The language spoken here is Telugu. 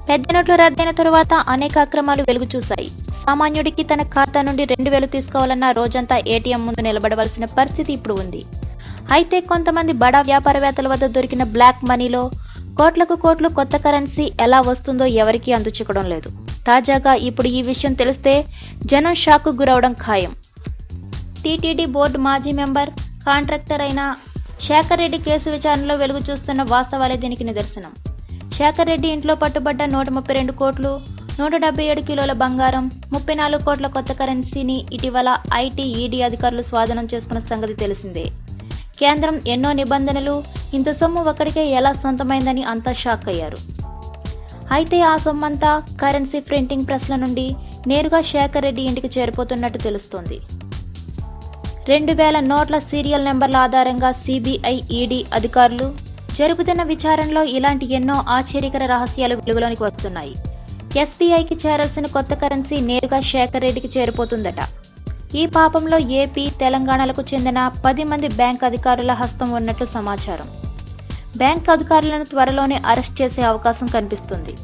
పెద్ద నోట్లు రద్దయిన తరువాత అనేక అక్రమాలు వెలుగు చూశాయి. సామాన్యుడికి తన ఖాతా నుండి 2,000 తీసుకోవాలన్నా రోజంతా ఏటీఎం ముందు నిలబడవలసిన పరిస్థితి ఇప్పుడు ఉంది. అయితే కొంతమంది బడా వ్యాపారవేత్తల వద్ద దొరికిన బ్లాక్ మనీలో కోట్లకు కోట్లు కొత్త కరెన్సీ ఎలా వస్తుందో ఎవరికీ అందుచిక్కడం లేదు. తాజాగా ఇప్పుడు ఈ విషయం తెలిస్తే జనం షాక్కు గురవడం ఖాయం. టీటీడీ బోర్డు మాజీ మెంబర్, కాంట్రాక్టర్ అయిన శేఖర్ రెడ్డి కేసు విచారణలో వెలుగు చూస్తున్న వాస్తవాలే దీనికి నిదర్శనం. శేఖర్ రెడ్డి ఇంట్లో పట్టుబడ్డ 132 కోట్లు, 177 కిలోల బంగారం, 34 కోట్ల కొత్త కరెన్సీని ఇటీవల ఐటీ, ఈడీ అధికారులు స్వాధీనం చేసుకున్న సంగతి తెలిసిందే. కేంద్రం ఎన్నో నిబంధనలు, ఇంత సొమ్ము ఒక్కడికే ఎలా సొంతమైందని అంతా షాక్ అయ్యారు. అయితే ఆ సొమ్మంతా కరెన్సీ ప్రింటింగ్ ప్రెస్ల నుండి నేరుగా శేఖర్ రెడ్డి ఇంటికి చేరిపోతున్నట్టు తెలుస్తోంది. 2,000 నోట్ల సీరియల్ నెంబర్ల ఆధారంగా సిబిఐ, ఈడీ అధికారులు జరుపుతున్న విచారణలో ఇలాంటి ఎన్నో ఆశ్చర్యకర రహస్యాలు వెలుగులోనికి వస్తున్నాయి. ఎస్బీఐకి చేరాల్సిన కొత్త కరెన్సీ నేరుగా శేఖర్ రెడ్డికి చేరిపోతుందట. ఈ పాపంలో ఏపీ, తెలంగాణలకు చెందిన 10 మంది బ్యాంక్ అధికారుల హస్తం ఉన్నట్లు సమాచారం. బ్యాంక్ అధికారులను త్వరలోనే అరెస్ట్ చేసే అవకాశం కనిపిస్తుంది.